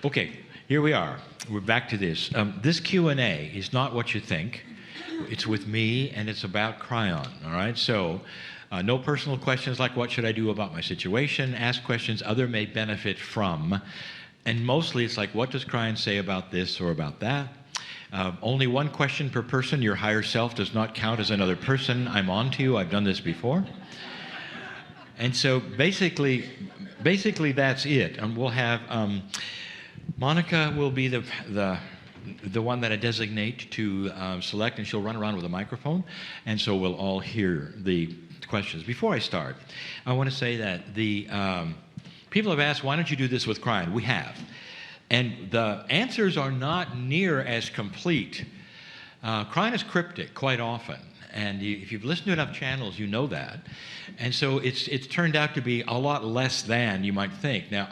Okay, here we are. We're back to this. This Q&A is not what you think. It's with me, and it's about Kryon, all right? So no personal questions like what should I do about my situation. Ask questions other may benefit from. And mostly it's like, what does Kryon say about this or about that? Only one question per person. Your higher self does not count as another person. I'm on to you. I've done this before. And so basically that's it. And we'll have Monica will be the one that I designate to select, and she'll run around with a microphone, and so we'll all hear the questions. Before I start, I want to say that the people have asked, why don't you do this with Kryon? We have. And the answers are not near as complete. Kryon is cryptic quite often. And if you've listened to enough channels, you know that. And so it's turned out to be a lot less than you might think. Now,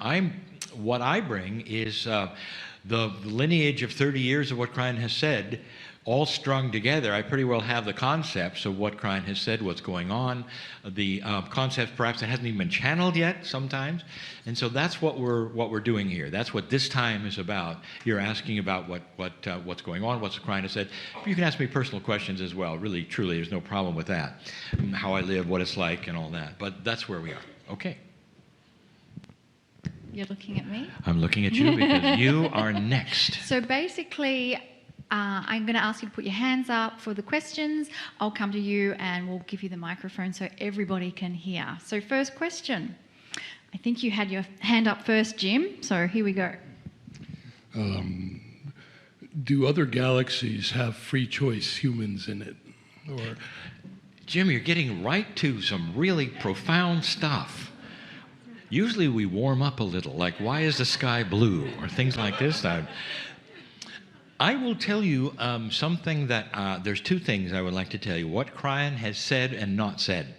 what I bring is the lineage of 30 years of what Kryon has said, all strung together. I pretty well have the concepts of what Kryon has said, what's going on, the concepts perhaps that hasn't even been channeled yet sometimes. And so that's what we're doing here. That's what this time is about. You're asking about what's going on, what's Kryon has said. You can ask me personal questions as well. Really, truly, there's no problem with that. How I live, what it's like, and all that. But that's where we are. Okay. You're looking at me? I'm looking at you because you are next. So basically, I'm going to ask you to put your hands up for the questions. I'll come to you and we'll give you the microphone so everybody can hear. So first question. I think you had your hand up first, Jim. So here we go. Do other galaxies have free choice humans in it? Or Jim, you're getting right to some really profound stuff. Usually we warm up a little, like why is the sky blue, or things like this. I will tell you something that, there's two things I would like to tell you. What Kryon has said and not said.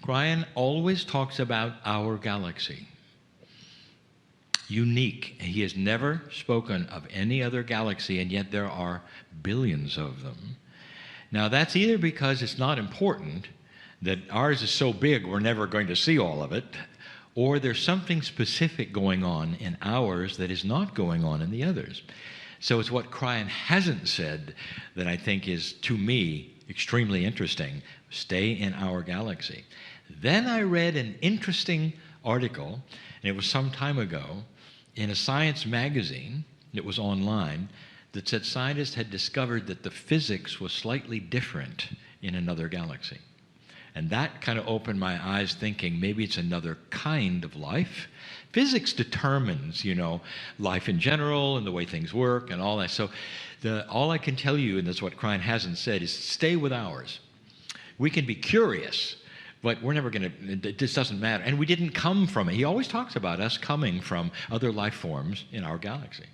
Kryon always talks about our galaxy. Unique. He has never spoken of any other galaxy, and yet there are billions of them. Now that's either because it's not important, that ours is so big we're never going to see all of it, or there's something specific going on in ours that is not going on in the others. So it's what Kryon hasn't said that I think is, to me, extremely interesting. Stay in our galaxy. Then I read an interesting article, and it was some time ago, in a science magazine, it was online, that said scientists had discovered that the physics was slightly different in another galaxy. And that kind of opened my eyes thinking maybe it's another kind of life. Physics determines, life in general and the way things work and all that. So all I can tell you, and that's what Kryon hasn't said, is stay with ours. We can be curious, but we're never going to, this doesn't matter. And we didn't come from it. He always talks about us coming from other life forms in our galaxy.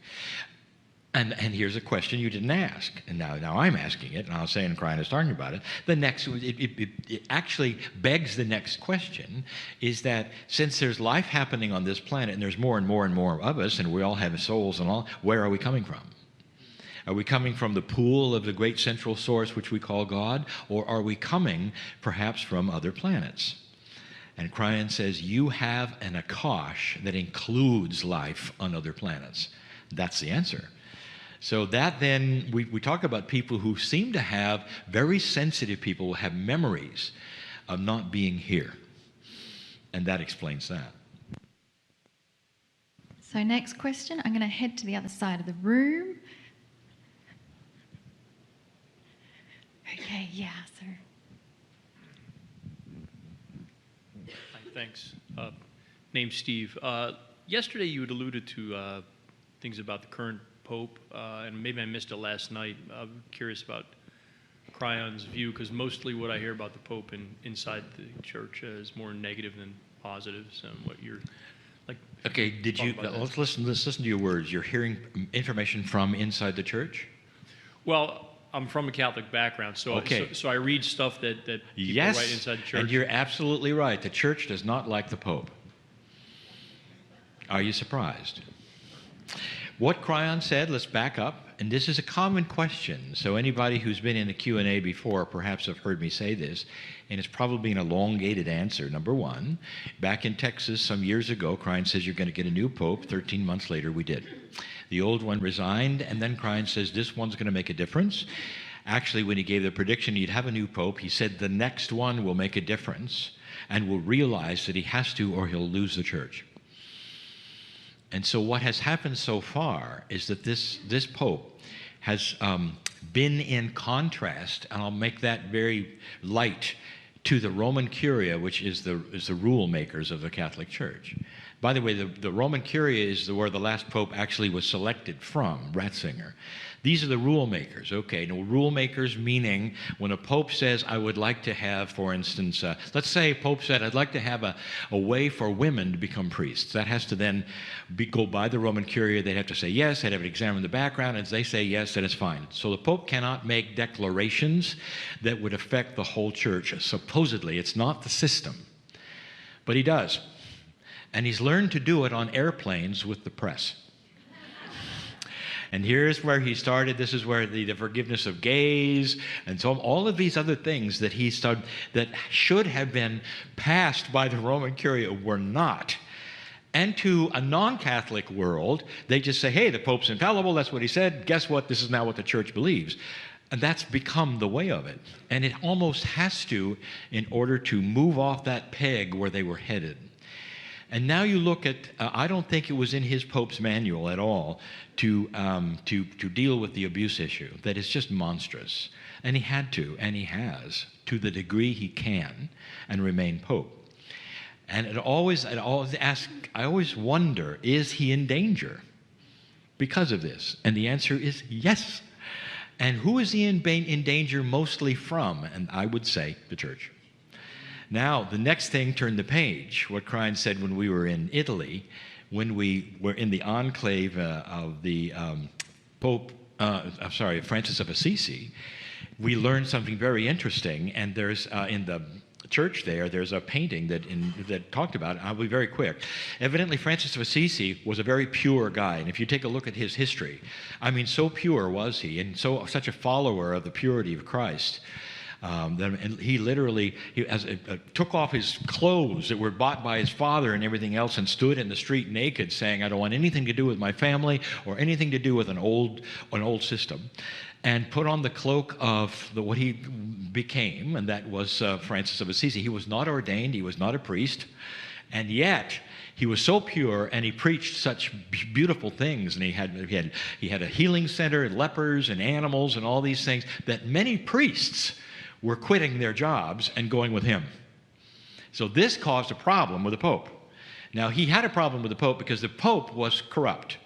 And here's a question you didn't ask, and now I'm asking it, and I was saying Kryon is talking about it. The next, it actually begs the next question, is that since there's life happening on this planet, and there's more and more and more of us, and we all have souls and all, where are we coming from? Are we coming from the pool of the great central source, which we call God, or are we coming perhaps from other planets? And Kryon says, you have an Akash that includes life on other planets. That's the answer. So that then, we talk about people who seem to have, very sensitive people who have memories of not being here. And that explains that. So next question, I'm going to head to the other side of the room. Okay, yeah, so. Hi, thanks. Name's Steve. Yesterday you had alluded to things about the current Pope, and maybe I missed it last night. I'm curious about Kryon's view, because mostly what I hear about the Pope inside the church is more negative than positive. So what you're like. Okay, let's listen to your words. You're hearing information from inside the church? Well, I'm from a Catholic background, so I read stuff that people write inside the church. And you're absolutely right. The church does not like the Pope. Are you surprised? What Cryon said, let's back up, and this is a common question. So anybody who's been in the Q&A before perhaps have heard me say this, and it's probably an elongated answer. Number one, back in Texas some years ago, Cryon says you're going to get a new pope. 13 months later, we did. The old one resigned, and then Cryon says this one's going to make a difference. Actually, when he gave the prediction you'd have a new pope, he said the next one will make a difference and will realize that he has to or he'll lose the church. And so what has happened so far is that this pope has been in contrast, and I'll make that very light, to the Roman Curia, which is the rule makers of the Catholic Church. By the way, the Roman Curia is where the last pope actually was selected from, Ratzinger. These are the rule makers. Okay, now rule makers meaning when a pope says, I would like to have, for instance, let's say a pope said, I'd like to have a way for women to become priests. That has to then go by the Roman Curia. They'd have to say yes, they'd have to examine the background, and if they say yes, then it's fine. So the pope cannot make declarations that would affect the whole church. Supposedly, it's not the system, but he does. And he's learned to do it on airplanes with the press. And here's where he started. This is where the forgiveness of gays and so on, all of these other things that he started that should have been passed by the Roman Curia were not. And to a non-Catholic world, they just say, hey, the Pope's infallible. That's what he said. Guess what? This is now what the church believes. And that's become the way of it. And it almost has to in order to move off that peg where they were headed. And now you look at, I don't think it was in his Pope's manual at all to deal with the abuse issue. That is just monstrous. And he had to, and he has, to the degree he can, and remain Pope. And I always wonder, is he in danger because of this? And the answer is yes. And who is he in danger mostly from? And I would say the church. Now, the next thing, turn the page. What Cryon said when we were in Italy, when we were in the enclave of the Francis of Assisi, we learned something very interesting. And there's in the church there's a painting that talked about it. I'll be very quick. Evidently, Francis of Assisi was a very pure guy. And if you take a look at his history, I mean, so pure was he, and such a follower of the purity of Christ. And he literally took off his clothes that were bought by his father and everything else and stood in the street naked saying, I don't want anything to do with my family or anything to do with an old system, and put on the cloak of what he became, and that was Francis of Assisi. He was not ordained, he was not a priest, and yet he was so pure, and he preached such beautiful things, and he had a healing center, and lepers and animals and all these things, that many priests were quitting their jobs and going with him. So this caused a problem with the Pope. Now, he had a problem with the Pope because the Pope was corrupt.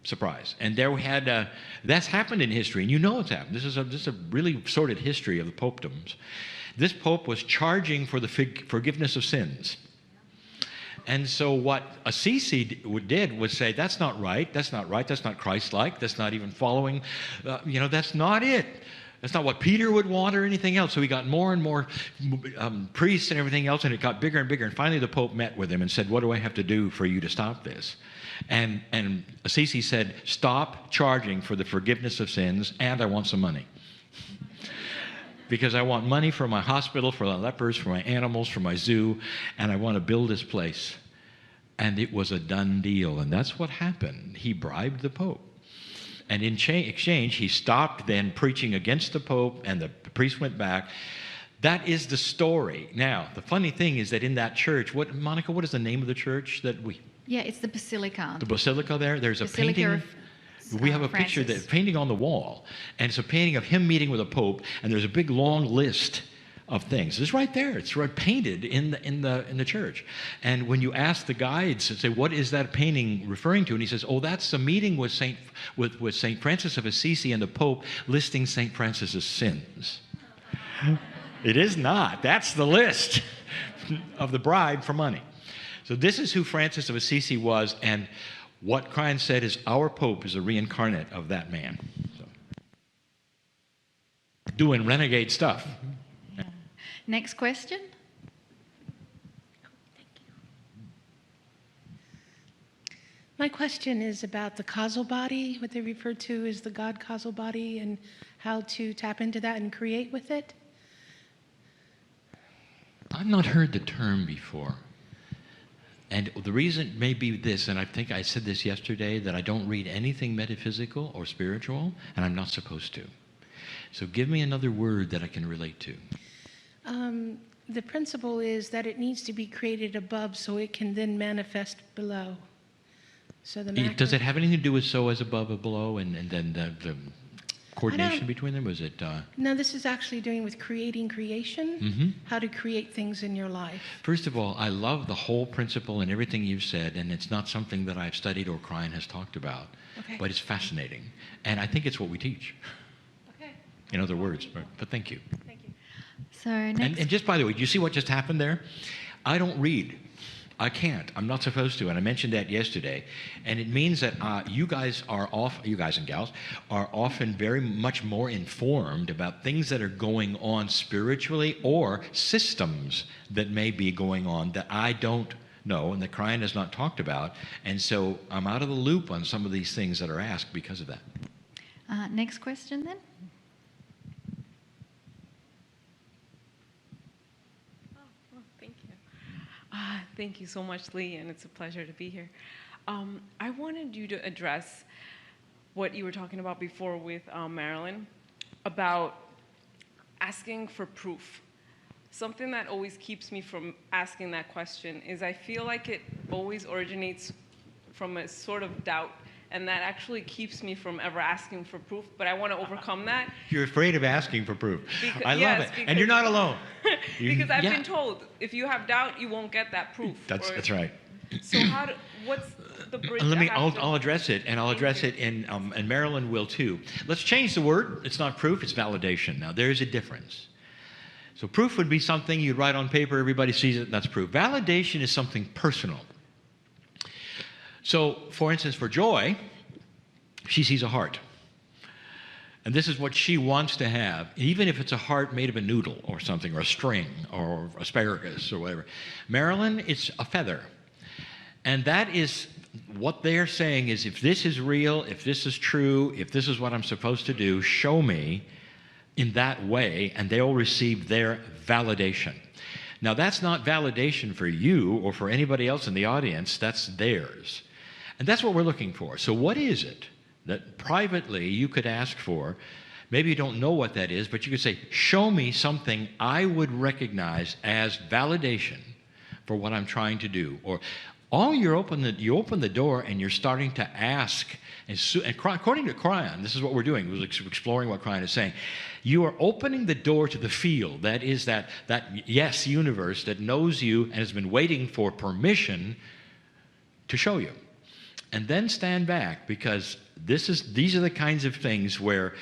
Surprise. And there we had, that's happened in history, and you know it's happened. This is a really sordid history of the popedoms. This Pope was charging for the forgiveness of sins. And so what Assisi did was say, that's not right, that's not right, that's not Christ-like, that's not even following, that's not it. That's not what Peter would want or anything else. So he got more and more priests and everything else, and it got bigger and bigger. And finally the Pope met with him and said, what do I have to do for you to stop this? And Assisi said, stop charging for the forgiveness of sins, and I want some money. Because I want money for my hospital, for the lepers, for my animals, for my zoo, and I want to build this place. And it was a done deal, and that's what happened. He bribed the Pope. And in exchange, he stopped then preaching against the Pope, and the priest went back. That is the story. Now, the funny thing is that in that church, Monica, what is the name of the church that we... Yeah, it's the Basilica. The Basilica there? There's a Basilica painting... We have a picture, Francis. painting on the wall, and it's a painting of him meeting with a Pope, and there's a big long list of things. It's right there. It's right painted in the church. And when you ask the guides and say, "What is that painting referring to?" and he says, "Oh, that's a meeting with Saint Francis of Assisi and the Pope listing Saint Francis's sins." It is not. That's the list of the bribe for money. So this is who Francis of Assisi was, and what Cryon said is our Pope is a reincarnate of that man. So, doing renegade stuff. Next question. My question is about the causal body, what they refer to as the God causal body, and how to tap into that and create with it. I've not heard the term before. And the reason may be this, and I think I said this yesterday, that I don't read anything metaphysical or spiritual, and I'm not supposed to. So give me another word that I can relate to. The principle is that it needs to be created above so it can then manifest below. So the Does it have anything to do with so as above and below, and then the coordination between them? Was it? No, this is actually doing with creating creation, how to create things in your life. First of all, I love the whole principle and everything you've said, and it's not something that I've studied or Kryon has talked about, Okay. but it's fascinating. And I think it's what we teach, Okay, in other words. But thank you. thank you. So next, And just by the way, do you see what just happened there? I don't read. I can't. I'm not supposed to. And I mentioned that yesterday. And it means that you guys and gals, are often very much more informed about things that are going on spiritually or systems that may be going on that I don't know and that Kryon has not talked about. And so I'm out of the loop on some of these things that are asked because of that. next question then. Thank you. Thank you so much, Lee, and it's a pleasure to be here. I wanted you to address what you were talking about before with Marilyn about asking for proof. Something that always keeps me from asking that question is I feel like it always originates from a sort of doubt, and that actually keeps me from ever asking for proof, but I want to overcome that. You're afraid of asking for proof. I love Yes, it. And you're not alone. Because I've Yeah. been told if you have doubt, you won't get that proof. That's right. So what's the bridge? I'll address it, and I'll address it, and Marilyn will too. Let's change the word. It's not proof, it's validation. Now, there's a difference. So proof would be something you'd write on paper, everybody sees it, and that's proof. Validation is something personal. So, for instance, for Joy, she sees a heart. And this is what she wants to have, even if it's a heart made of a noodle or something, or a string, or asparagus, or whatever. Marilyn, it's a feather. And that is what they're saying is, if this is real, if this is true, if this is what I'm supposed to do, show me in that way, and they'll receive their validation. Now, that's not validation for you or for anybody else in the audience, that's theirs. And that's what we're looking for. So what is it that privately you could ask for? Maybe you don't know what that is, but you could say, show me something I would recognize as validation for what I'm trying to do. Or you open the door and you're starting to ask, and according to Kryon, this is what we're doing, we're exploring what Kryon is saying. You are opening the door to the field, that is that yes universe that knows you and has been waiting for permission to show you. And then stand back, because these are the kinds of things where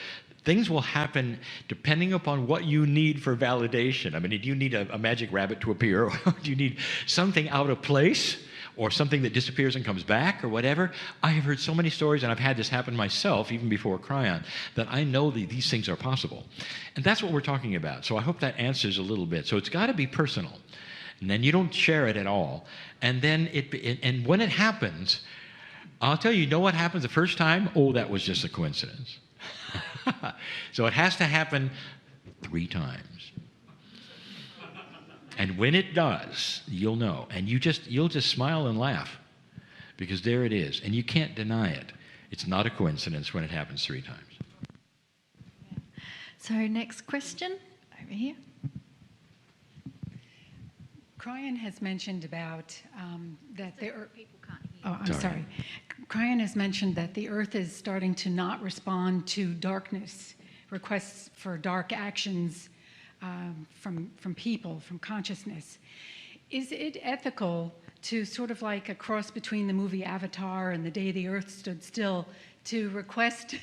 things will happen depending upon what you need for validation. I mean, do you need a magic rabbit to appear? Or do you need something out of place? Or something that disappears and comes back, or whatever? I have heard so many stories, and I've had this happen myself, even before Kryon, that I know these things are possible. And that's what we're talking about. So I hope that answers a little bit. So it's got to be personal. And then you don't share it at all. And then and when it happens, I'll tell you, know what happens the first time? Oh, that was just a coincidence. So it has to happen 3 times. And when it does, you'll know. And you'll just smile and laugh, because there it is. And you can't deny it. It's not a coincidence when it happens 3 times. So next question, over here. Kryon has mentioned about that the Earth. People can't hear. Oh, I'm Sorry. sorry. Kryon has mentioned that the Earth is starting to not respond to darkness, requests for dark actions from people, from consciousness. Is it ethical to sort of like a cross between the movie Avatar and The Day the Earth Stood Still to request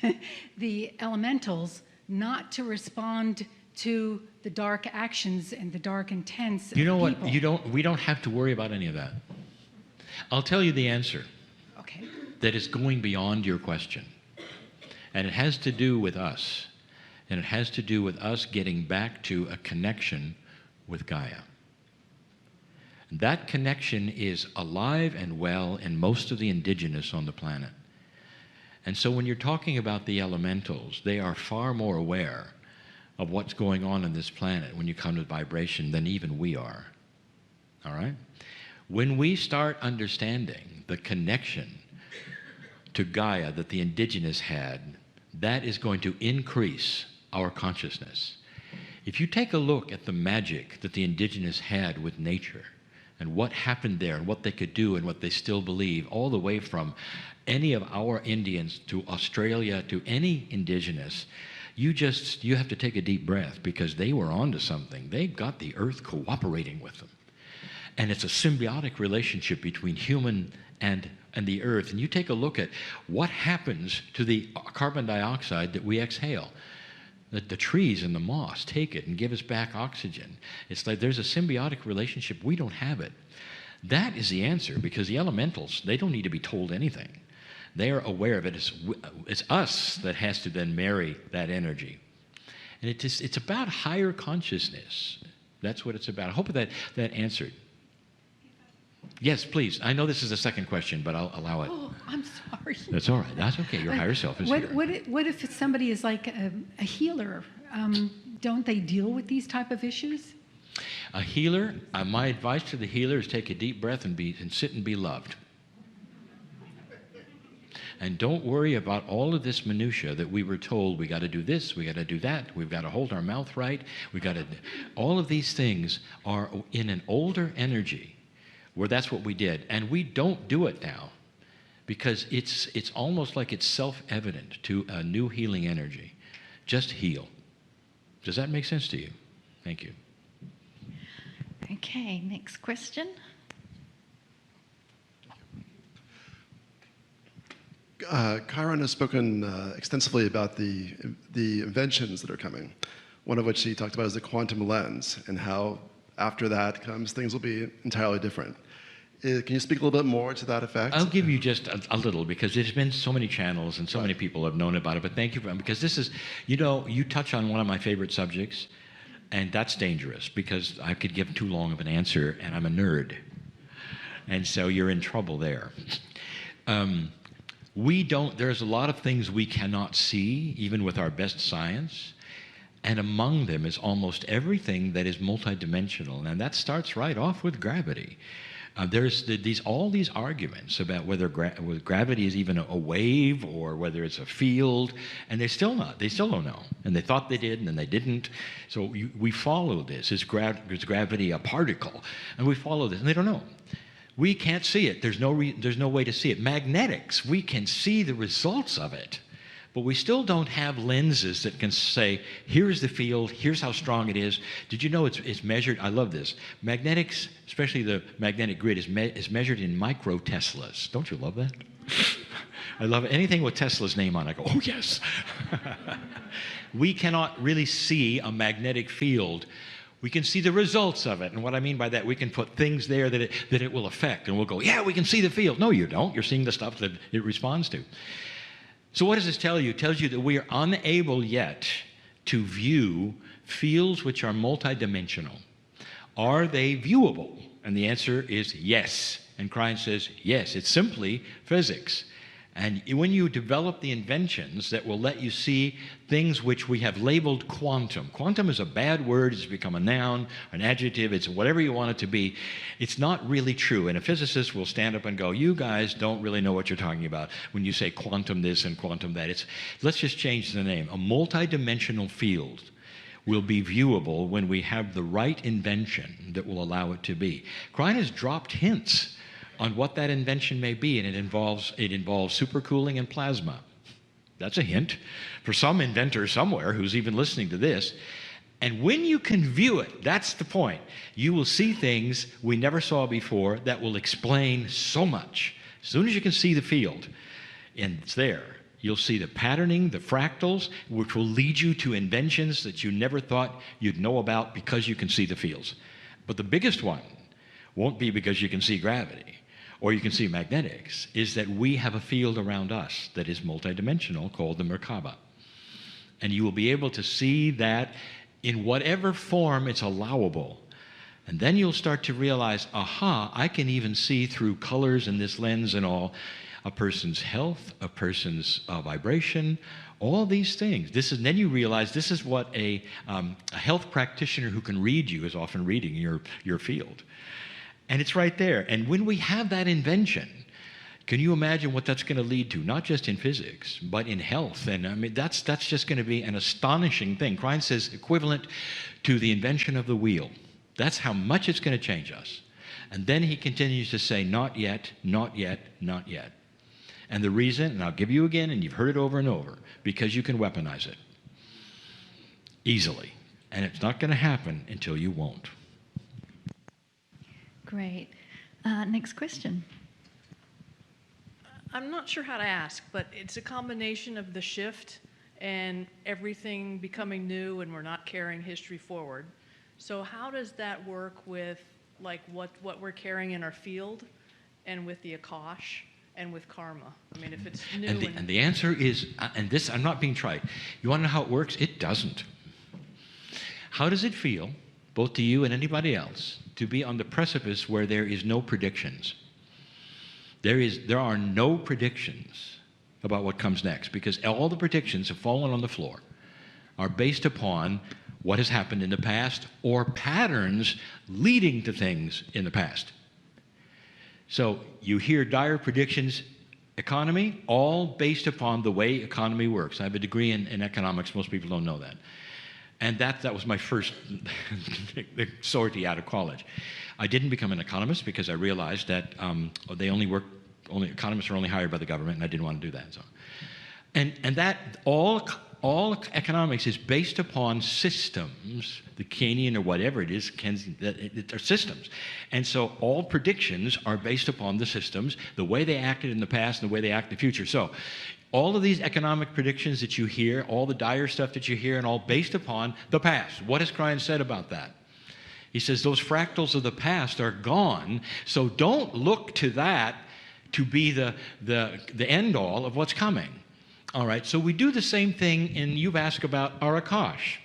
the elementals not to respond to the dark actions and the dark intents of You know people? what? We don't have to worry about any of that. I'll tell you the answer. Okay. That is going beyond your question. And it has to do with us. And it has to do with us getting back to a connection with Gaia. That connection is alive and well in most of the indigenous on the planet. And so when you're talking about the elementals, they are far more aware of what's going on this planet when you come to vibration than even we are. All right? When we start understanding the connection to Gaia that the indigenous had, that is going to increase our consciousness. If you take a look at the magic that the indigenous had with nature, and what happened there, and what they could do, and what they still believe, all the way from any of our Indians to Australia to any indigenous, you have to take a deep breath, because they were onto something. They got the earth cooperating with them. And it's a symbiotic relationship between human and the earth. And you take a look at what happens to the carbon dioxide that we exhale. The trees and the moss take it and give us back oxygen. It's like there's a symbiotic relationship. We don't have it. That is the answer, because the elementals, they don't need to be told anything. They are aware of it. It's us that has to then marry that energy. And it's about higher consciousness. That's what it's about. I hope that answered. Yes, please. I know this is the second question, but I'll allow it. Oh, I'm sorry. That's all right. That's okay. Your higher self is here. What if somebody is like a healer? Don't they deal with these type of issues? A healer, my advice to the healer is take a deep breath and sit and be loved. And don't worry about all of this minutia that we were told we got to do this, we got to do that, we've got to hold our mouth right, all of these things are in an older energy where that's what we did. And we don't do it now because it's almost like it's self-evident to a new healing energy. Just heal. Does that make sense to you? Thank you. Okay, next question. Chiron has spoken extensively about the inventions that are coming, one of which he talked about is the quantum lens, and how after that comes things will be entirely different. Can you speak a little bit more to that effect? I'll give you just a little, because there's been so many channels and so many people have known about it, but thank you because this is, you touch on one of my favorite subjects, and that's dangerous because I could give too long of an answer, and I'm a nerd. And so you're in trouble there. There's a lot of things we cannot see, even with our best science, and among them is almost everything that is multidimensional, and that starts right off with gravity. There's all these arguments about whether gravity is even a wave or whether it's a field, and they still don't know. And they thought they did, and then they didn't. So we follow this. Is gravity a particle? And we follow this, and they don't know. We can't see it. There's no way to see it. Magnetics, we can see the results of it, but we still don't have lenses that can say, here's the field, here's how strong it is. Did you know it's measured? I love this. Magnetics, especially the magnetic grid, is measured in microteslas. Don't you love that? I love it. Anything with Tesla's name on it, I go, oh, yes. We cannot really see a magnetic field. We can see the results of it. And what I mean by that, we can put things there that it will affect. And we'll go, yeah, we can see the field. No, you don't. You're seeing the stuff that it responds to. So what does this tell you? It tells you that we are unable yet to view fields which are multidimensional. Are they viewable? And the answer is yes. And Klein says, yes, it's simply physics. And when you develop the inventions that will let you see things which we have labeled quantum. Quantum is a bad word. It's become a noun, an adjective. It's whatever you want it to be. It's not really true. And a physicist will stand up and go, you guys don't really know what you're talking about when you say quantum this and quantum that. Let's just change the name. A multidimensional field will be viewable when we have the right invention that will allow it to be. Klein has dropped hints on what that invention may be, and it involves supercooling and plasma. That's a hint for some inventor somewhere who's even listening to this. And when you can view it, that's the point. You will see things we never saw before that will explain so much. As soon as you can see the field, and it's there, you'll see the patterning, the fractals, which will lead you to inventions that you never thought you'd know about because you can see the fields. But the biggest one won't be because you can see gravity or you can see magnetics, is that we have a field around us that is multidimensional called the Merkaba. And you will be able to see that in whatever form it's allowable. And then you'll start to realize, aha, I can even see through colors and this lens and all, a person's health, a person's vibration, all these things. Then you realize this is what a health practitioner who can read you is often reading your field. And it's right there. And when we have that invention, can you imagine what that's going to lead to? Not just in physics, but in health. And I mean, that's just going to be an astonishing thing. Krein says equivalent to the invention of the wheel. That's how much it's going to change us. And then he continues to say, not yet, not yet, not yet. And the reason, and I'll give you again, and you've heard it over and over, because you can weaponize it easily. And it's not going to happen until you won't. Great. Next question. I'm not sure how to ask, but it's a combination of the shift and everything becoming new and we're not carrying history forward. So how does that work with like what we're carrying in our field and with the Akash and with karma? I mean, if it's new And the answer is, and this, I'm not being trite. You want to know how it works? It doesn't. How does it feel, both to you and anybody else, to be on the precipice where there is no predictions? There are no predictions about what comes next, because all the predictions have fallen on the floor, are based upon what has happened in the past or patterns leading to things in the past. So you hear dire predictions, economy, all based upon the way economy works. I have a degree in economics. Most people don't know that. And that was my first sortie out of college. I didn't become an economist because I realized that economists are only hired by the government, and I didn't want to do that. So, and that all economics is based upon systems, the Keynesian or whatever it is, are systems. And so all predictions are based upon the systems, the way they acted in the past and the way they act in the future. So all of these economic predictions that you hear, all the dire stuff that you hear, and all based upon the past. What has Krein said about that? He says those fractals of the past are gone, so don't look to that to be the end-all of what's coming. All right, so we do the same thing, and you've asked about our Akash.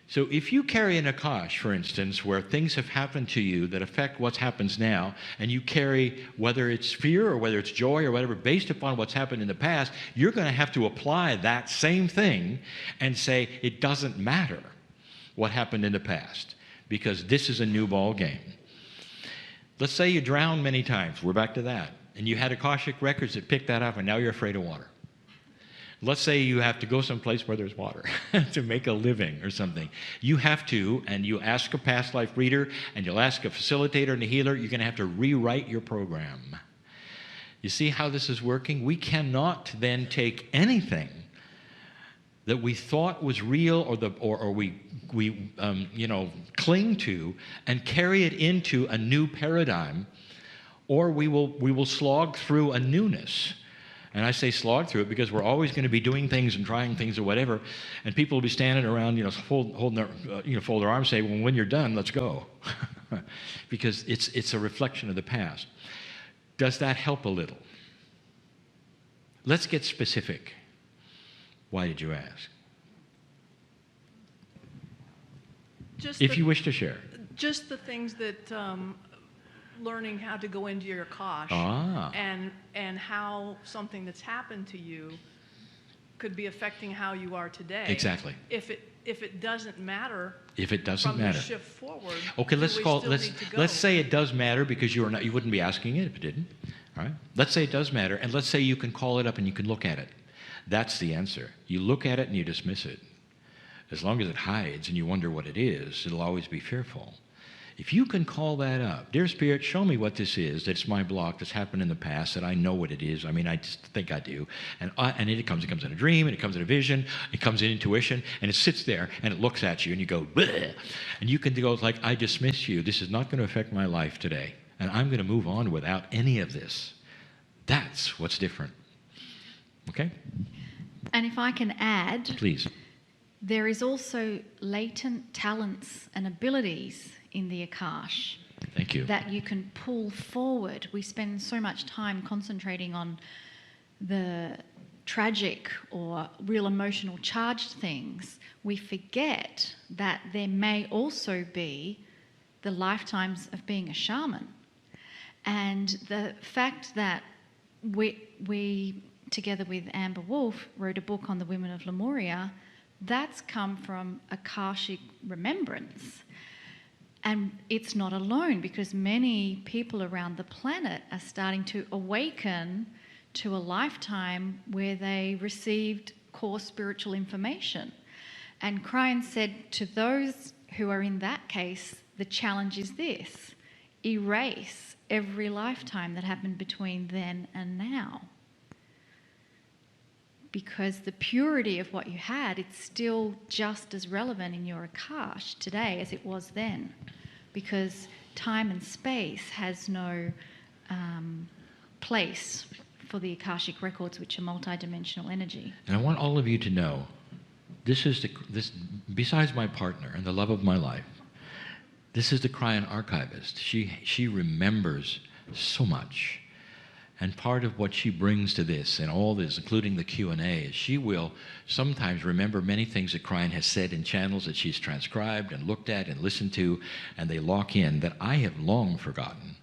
So if you carry an Akash, for instance, where things have happened to you that affect what happens now, and you carry, whether it's fear or whether it's joy or whatever, based upon what's happened in the past, you're going to have to apply that same thing and say it doesn't matter what happened in the past, because this is a new ball game. Let's say you drowned many times. We're back to that. And you had Akashic records that picked that up, and now you're afraid of water. Let's say you have to go someplace where there's water to make a living or something. You have to, and you ask a past life reader, and you'll ask a facilitator and a healer, you're going to have to rewrite your program. You see how this is working? We cannot then take anything that we thought was real or we cling to and carry it into a new paradigm, or we will slog through a newness. And I say slog through it because we're always going to be doing things and trying things or whatever, and people will be standing around, holding their, fold their arms, say, "Well, when you're done, let's go," because it's a reflection of the past. Does that help a little? Let's get specific. Why did you ask? If you wish to share. Just the things that learning how to go into your Akash and how something that's happened to you could be affecting how you are today. Exactly. If it doesn't matter. If it doesn't from matter. The shift forward. Okay, let's say it does matter, because you wouldn't be asking it if it didn't. All right. Let's say it does matter, and let's say you can call it up and you can look at it. That's the answer. You look at it and you dismiss it. As long as it hides and you wonder what it is, it'll always be fearful. If you can call that up, dear Spirit, show me what this is, that's my block, that's happened in the past, that I know what it is. I mean, I just think I do. And it comes in a dream, and it comes in a vision, it comes in intuition, and it sits there, and it looks at you, and you go, bleh. And you can go like, I dismiss you. This is not going to affect my life today. And I'm going to move on without any of this. That's what's different. Okay? And if I can add, please. There is also latent talents and abilities in the Akash. Thank you. That you can pull forward. We spend so much time concentrating on the tragic or real emotional charged things. We forget that there may also be the lifetimes of being a shaman. And the fact that we together with Amber Wolf, wrote a book on the women of Lemuria, that's come from Akashic remembrance. And it's not alone, because many people around the planet are starting to awaken to a lifetime where they received core spiritual information. And Cryan said to those who are in that case, the challenge is this: erase every lifetime that happened between then and now. Because the purity of what you had, it's still just as relevant in your Akash today as it was then. Because time and space has no place for the Akashic records, which are multidimensional energy. And I want all of you to know, this, besides my partner and the love of my life, this is the Cryan archivist. She remembers so much. And part of what she brings to this and all this, including the Q&A, is she will sometimes remember many things that Cryan has said in channels that she's transcribed and looked at and listened to, and they lock in, that I have long forgotten.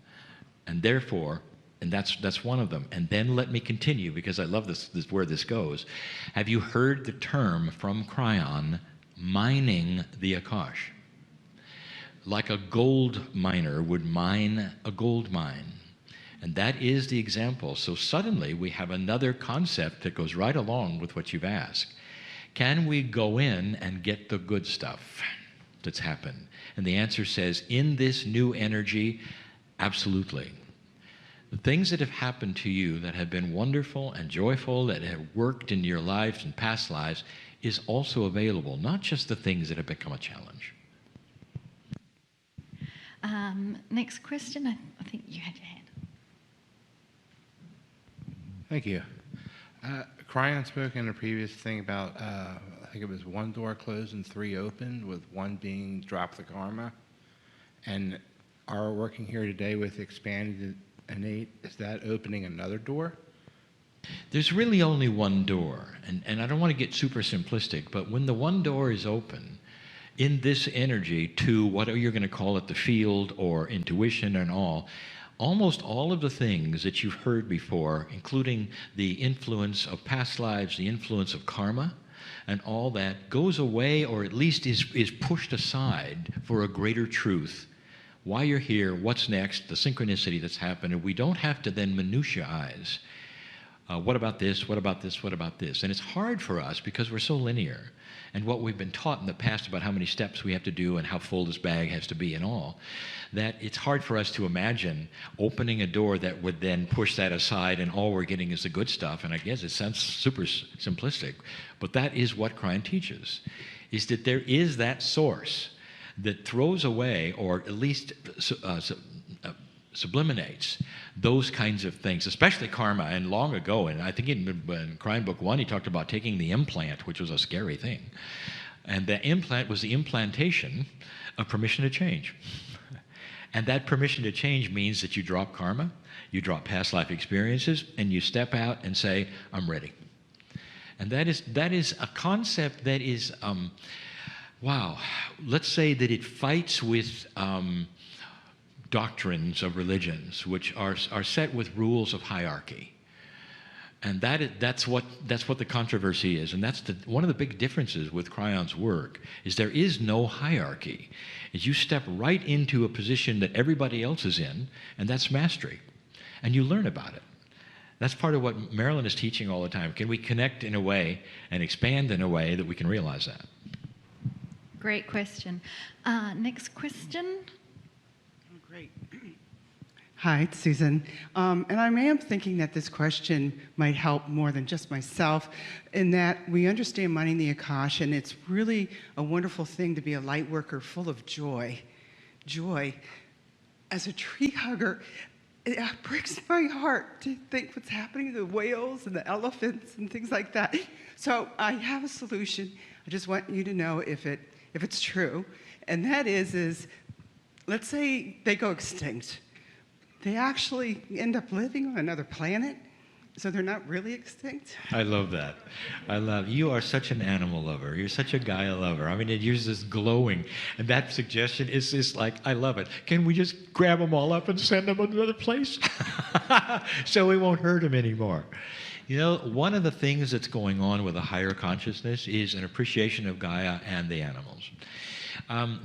And therefore, and that's one of them. And then let me continue, because I love this where this goes. Have you heard the term from Cryan, mining the Akash? Like a gold miner would mine a gold mine. And that is the example. So suddenly we have another concept that goes right along with what you've asked. Can we go in and get the good stuff that's happened? And the answer says, in this new energy, absolutely. The things that have happened to you that have been wonderful and joyful, that have worked in your lives and past lives, is also available, not just the things that have become a challenge. Next question. I think you had your hand. Thank you. Cryan spoke in a previous thing about, I think it was 1 door closed and 3 opened, with 1 being drop the karma. And our working here today with expanded innate, is that opening another door? There's really only 1 door. And I don't want to get super simplistic, but when the 1 door is open, in this energy to what you're going to call it, the field or intuition and all, almost all of the things that you've heard before, including the influence of past lives, the influence of karma, and all that, goes away, or at least is pushed aside for a greater truth. Why you're here, what's next, the synchronicity that's happened, and we don't have to then minutiaize. What about this, what about this, what about this? And it's hard for us because we're so linear. And what we've been taught in the past about how many steps we have to do and how full this bag has to be and all, that it's hard for us to imagine opening a door that would then push that aside and all we're getting is the good stuff. And I guess it sounds super simplistic, but that is what Cryan teaches, is that there is that source that throws away, or at least subliminates those kinds of things, especially karma. And long ago, and I think in Cryan Book 1, he talked about taking the implant, which was a scary thing. And the implant was the implantation of permission to change. And that permission to change means that you drop karma, you drop past life experiences, and you step out and say, I'm ready. And that is a concept that is, wow, let's say that it fights with doctrines of religions, which are set with rules of hierarchy. And that's what the controversy is. And that's one of the big differences with Cryan's work, is there is no hierarchy. Is you step right into a position that everybody else is in, and that's mastery. And you learn about it. That's part of what Marilyn is teaching all the time. Can we connect in a way and expand in a way that we can realize that? Great question. Next question. Great. Hi, it's Susan. And I am thinking that this question might help more than just myself, in that we understand mining the Akash, and it's really a wonderful thing to be a light worker full of joy. Joy. As a tree hugger, it breaks my heart to think what's happening to the whales and the elephants and things like that. So I have a solution. I just want you to know if it's true. And that is let's say they go extinct. They actually end up living on another planet, So they're not really extinct? I love that. You are such an animal lover. You're such a Gaia lover. I mean, you're just glowing. And that suggestion is just like, I love it. Can we just grab them all up and send them to another place? So we won't hurt them anymore. You know, one of the things that's going on with a higher consciousness is an appreciation of Gaia and the animals.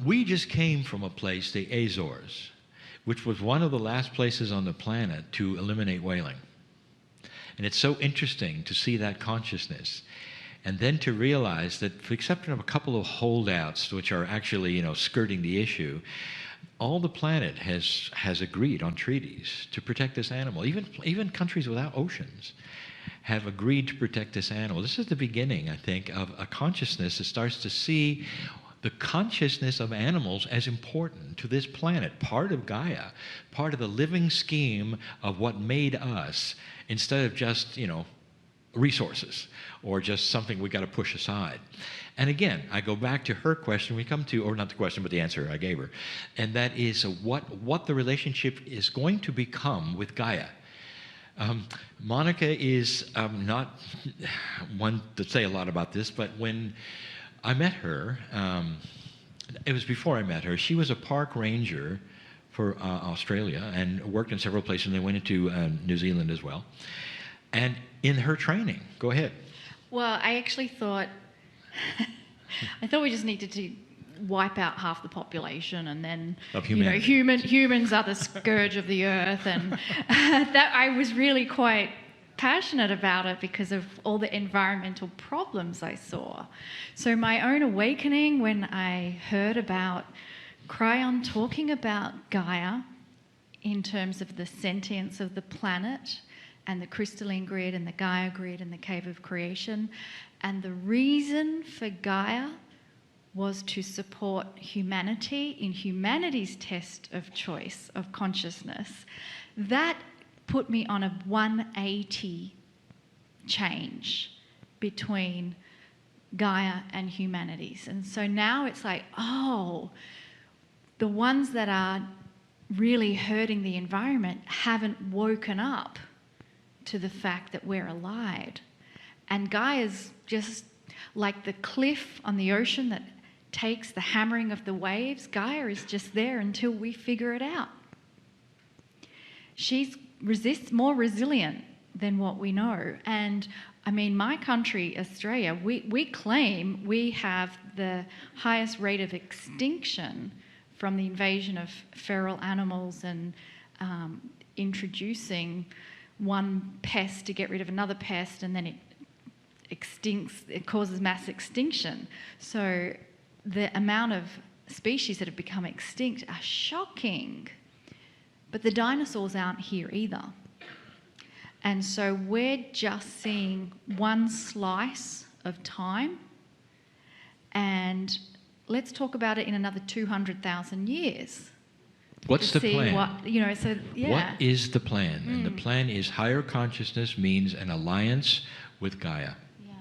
We just came from a place, the Azores, which was one of the last places on the planet to eliminate whaling. And it's so interesting to see that consciousness. And then to realize that, with the exception of a couple of holdouts, which are actually, skirting the issue, all the planet has agreed on treaties to protect this animal. Even countries without oceans have agreed to protect this animal. This is the beginning, I think, of a consciousness that starts to see the consciousness of animals as important to this planet, part of Gaia, part of the living scheme of what made us, instead of just, resources or just something we got to push aside. And again, I go back to her question. We come to, or not the question, but the answer I gave her, and that is what the relationship is going to become with Gaia. Monica is not one to say a lot about this, but when I met her, it was before I met her. She was a park ranger for Australia and worked in several places, and they went into New Zealand as well. And in her training, go ahead. Well, I actually thought, we just needed to wipe out half the population, and then of humanity. Humans are the scourge of the earth, and that I was really quite passionate about it because of all the environmental problems I saw. So my own awakening when I heard about Kryon talking about Gaia in terms of the sentience of the planet and the crystalline grid and the Gaia grid and the cave of creation, and the reason for Gaia was to support humanity in humanity's test of choice of consciousness. That put me on a 180 change between Gaia and humanities. And so now it's like, the ones that are really hurting the environment haven't woken up to the fact that we're alive. And Gaia's just like the cliff on the ocean that takes the hammering of the waves. Gaia is just there until we figure it out. She's more resilient than what we know. And I mean, my country, Australia, we claim we have the highest rate of extinction from the invasion of feral animals and introducing one pest to get rid of another pest, and then it causes mass extinction. So the amount of species that have become extinct are shocking. But the dinosaurs aren't here either. And so we're just seeing one slice of time. And let's talk about it in another 200,000 years. What's the plan? What is the plan? And the plan is higher consciousness means an alliance with Gaia. Yeah.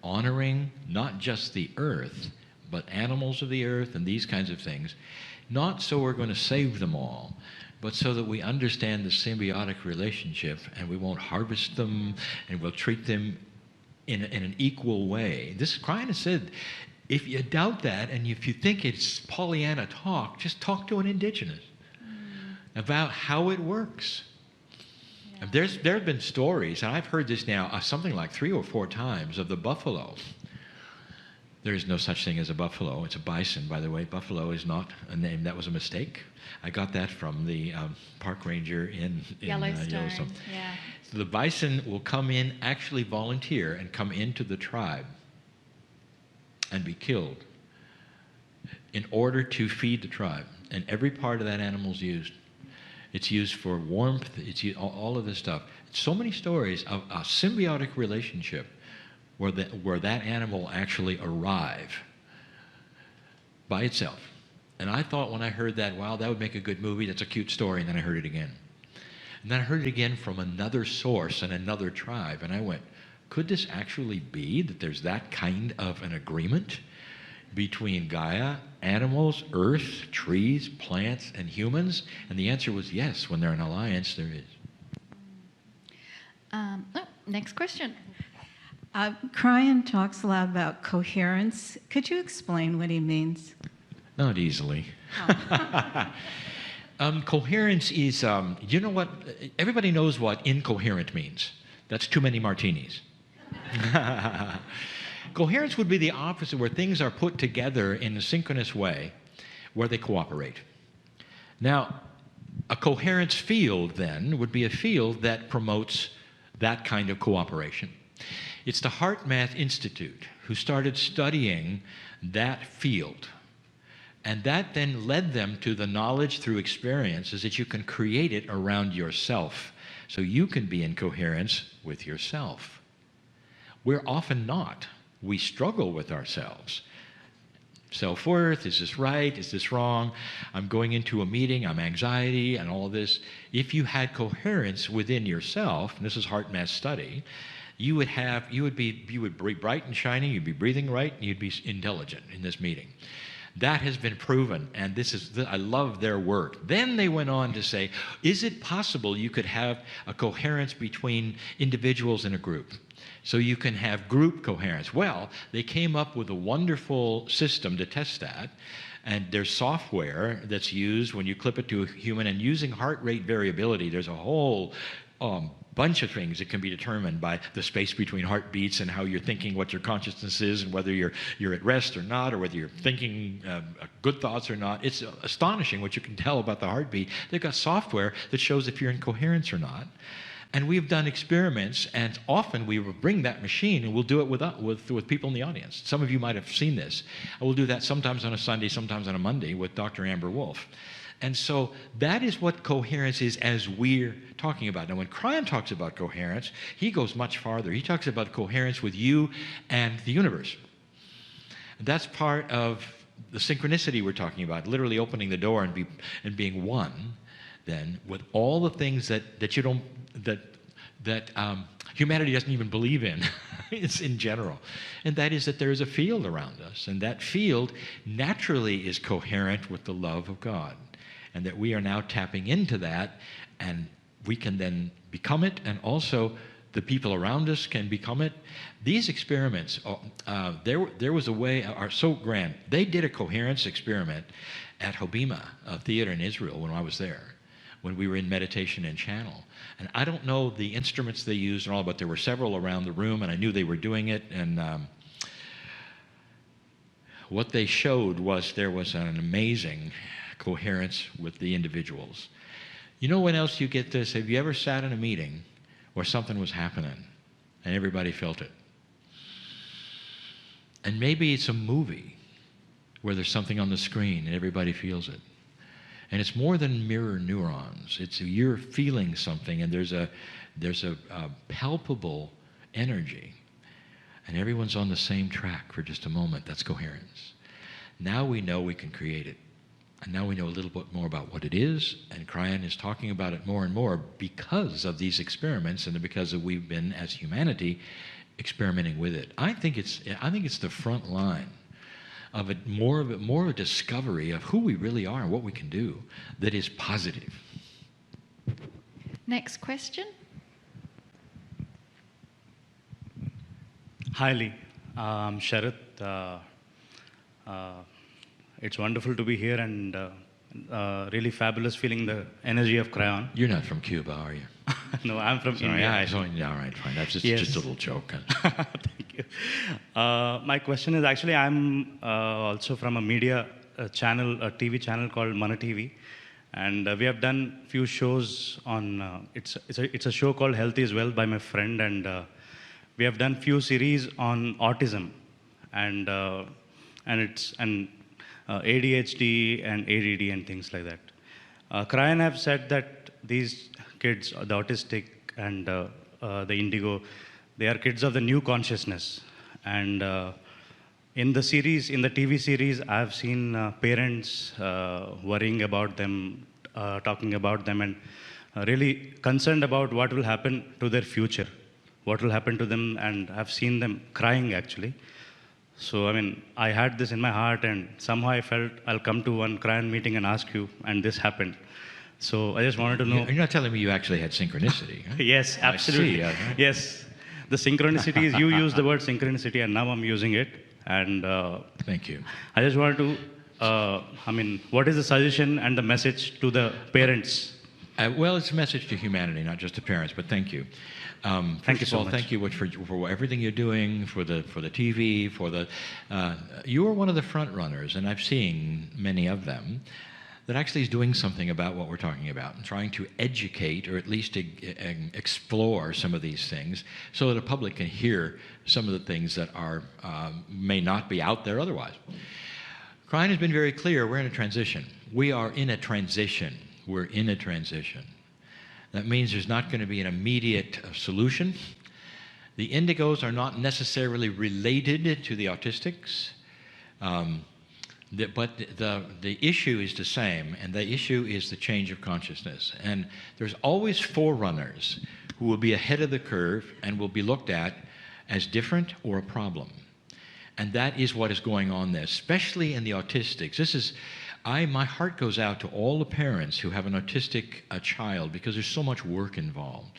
Honoring not just the earth, but animals of the earth and these kinds of things. Not so we're going to save them all, but so that we understand the symbiotic relationship and we won't harvest them and we'll treat them in an equal way. This Kryon has said, if you doubt that and if you think it's Pollyanna talk, just talk to an indigenous about how it works. Yeah. There have been stories, and I've heard this now something like 3 or 4 times, of the buffalo. There is no such thing as a buffalo. It's a bison, by the way. Buffalo is not a name. That was a mistake. I got that from the park ranger in Yellowstone. Yeah. So the bison will come in, actually volunteer, and come into the tribe and be killed in order to feed the tribe. And every part of that animal is used. It's used for warmth. It's used, all of this stuff. So many stories of a symbiotic relationship where that animal actually arrive by itself. And I thought when I heard that, wow, that would make a good movie. That's a cute story. And then I heard it again. And then I heard it again from another source and another tribe. And I went, could this actually be that there's that kind of an agreement between Gaia, animals, earth, trees, plants, and humans? And the answer was yes. When they're in alliance, there is. Next question. Cryan talks a lot about coherence. Could you explain what he means? Not easily. Coherence is, you know what? Everybody knows what incoherent means. That's too many martinis. Coherence would be the opposite, where things are put together in a synchronous way, where they cooperate. Now, a coherence field, then, would be a field that promotes that kind of cooperation. It's the HeartMath Institute who started studying that field. And that then led them to the knowledge through experience is that you can create it around yourself. So you can be in coherence with yourself. We're often not. We struggle with ourselves. Self-worth, is this right? Is this wrong? I'm going into a meeting, I'm anxiety and all this. If you had coherence within yourself, and this is HeartMath's study, you would be bright and shining, you'd be breathing right, and you'd be intelligent in this meeting. That has been proven, and I love their work. Then they went on to say, is it possible you could have a coherence between individuals in a group? So you can have group coherence. Well, they came up with a wonderful system to test that, and there's software that's used when you clip it to a human, and using heart rate variability, there's a whole bunch of things that can be determined by the space between heartbeats and how you're thinking, what your consciousness is, and whether you're at rest or not, or whether you're thinking good thoughts or not. It's astonishing what you can tell about the heartbeat. They've got software that shows if you're in coherence or not. And we've done experiments, and often we will bring that machine and we'll do it with people in the audience. Some of you might have seen this. I will do that sometimes on a Sunday, sometimes on a Monday with Dr. Amber Wolf. And so that is what coherence is as we're talking about. Now, when Cryan talks about coherence, he goes much farther. He talks about coherence with you and the universe. That's part of the synchronicity we're talking about, literally opening the door and being one, then, with all the things that humanity doesn't even believe in. It's in general. And that is that there is a field around us, and that field naturally is coherent with the love of God. And that we are now tapping into that, and we can then become it, and also the people around us can become it. These experiments, there was a way, are so grand. They did a coherence experiment at Hobima, a theater in Israel, when I was there, when we were in meditation and channel. And I don't know the instruments they used and all, but there were several around the room, and I knew they were doing it. And what they showed was there was an amazing coherence with the individuals. You know when else you get this? Have you ever sat in a meeting where something was happening and everybody felt it? And maybe it's a movie where there's something on the screen and everybody feels it. And it's more than mirror neurons. It's you're feeling something, and there's a palpable energy, and everyone's on the same track for just a moment. That's coherence. Now we know we can create it. And now we know a little bit more about what it is, and Cryan is talking about it more and more because of these experiments and because we've been, as humanity, experimenting with it. I think it's the front line of more of a discovery of who we really are and what we can do that is positive. Next question. Hi, Lee. I'm Sharath. It's wonderful to be here, and really fabulous feeling the energy of Cryan. You're not from Cuba, are you? No, I'm from India. Yeah, all right, fine. That's just a little joke. Thank you. My question is actually, I'm also from a media channel, a TV channel called Mana TV, and we have done few shows on. It's a show called Health is Wealth by my friend, and we have done few series on autism, and ADHD and ADD and things like that. Cryan have said that these kids, the autistic and the indigo, they are kids of the new consciousness. And in the TV series, I've seen parents worrying about them, talking about them, and really concerned about what will happen to their future, what will happen to them, and I've seen them crying actually. So, I mean, I had this in my heart, and somehow I felt I'll come to one Cryan meeting and ask you, and this happened. So I just wanted to know. You're not telling me you actually had synchronicity, huh? Yes, absolutely. I see. Yes. the synchronicities, you use the word synchronicity, and now I'm using it. And thank you. I just wanted to, what is the suggestion and the message to the parents? Well, it's a message to humanity, not just to parents, but thank you. Thank you so much. Thank you for everything you're doing, for the TV, you are one of the front runners, and I've seen many of them, that actually is doing something about what we're talking about and trying to educate or at least explore some of these things so that the public can hear some of the things that are may not be out there otherwise. Krian has been very clear, we're in a transition. We are in a transition. We're in a transition. That means there's not going to be an immediate solution. The indigos are not necessarily related to the autistics. But the issue is the same, and the issue is the change of consciousness. And there's always forerunners who will be ahead of the curve and will be looked at as different or a problem. And that is what is going on there, especially in the autistics. My heart goes out to all the parents who have an autistic child because there's so much work involved.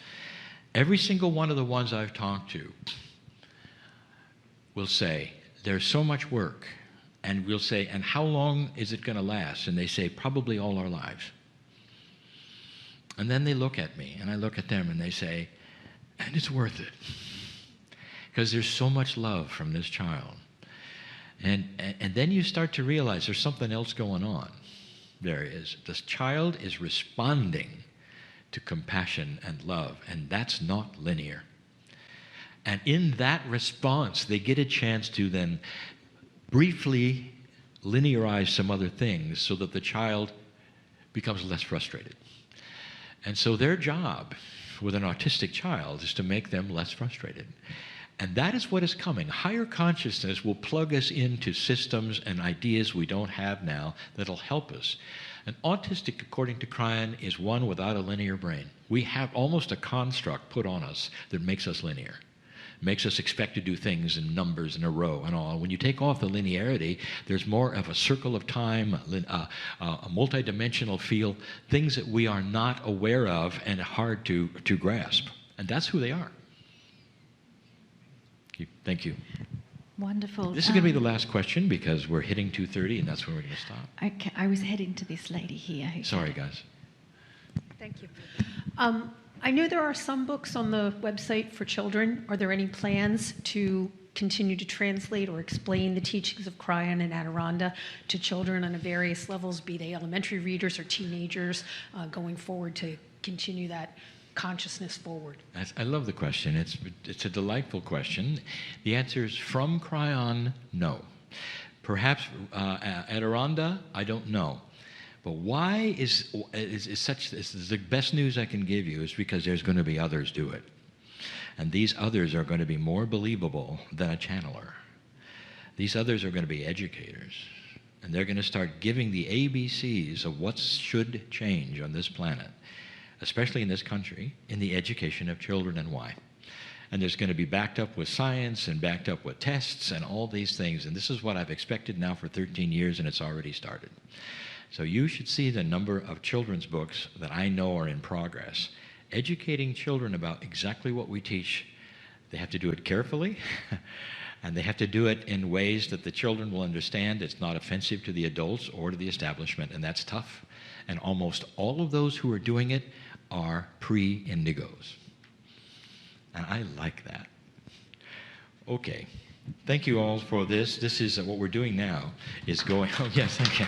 Every single one of the ones I've talked to will say, there's so much work. And we'll say, and how long is it going to last? And they say, probably all our lives. And then they look at me, and I look at them, and they say, and it's worth it. Because there's so much love from this child. And then you start to realize there's something else going on. There is. This child is responding to compassion and love, and that's not linear. And in that response, they get a chance to then briefly linearize some other things so that the child becomes less frustrated. And so their job with an autistic child is to make them less frustrated. And that is what is coming. Higher consciousness will plug us into systems and ideas we don't have now that'll help us. An autistic, according to Krian, is one without a linear brain. We have almost a construct put on us that makes us linear. Makes us expect to do things in numbers in a row and all. When you take off the linearity, there's more of a circle of time, a multidimensional feel, things that we are not aware of and hard to grasp. And that's who they are. Thank you. Wonderful. This is going to be the last question because we're hitting 2:30 and that's where we're going to stop. Okay, I was heading to this lady here. Sorry, guys. Thank you. I know there are some books on the website for children. Are there any plans to continue to translate or explain the teachings of Krian and Adirondha to children on various levels, be they elementary readers or teenagers, going forward to continue that consciousness forward? I love the question. It's a delightful question. The answer is from Krian, no. Perhaps Adirondha, I don't know. But why is the best news I can give you is because there's going to be others do it. And these others are going to be more believable than a channeler. These others are going to be educators. And they're going to start giving the ABCs of what should change on this planet, especially in this country, in the education of children and why. And there's going to be backed up with science and backed up with tests and all these things. And this is what I've expected now for 13 years, and it's already started. So you should see the number of children's books that I know are in progress, educating children about exactly what we teach. They have to do it carefully, and they have to do it in ways that the children will understand. It's not offensive to the adults or to the establishment, and that's tough. And almost all of those who are doing it are pre-indigos. And I like that. Okay. Thank you all for this. This is what we're doing now is going, oh yes, thank you.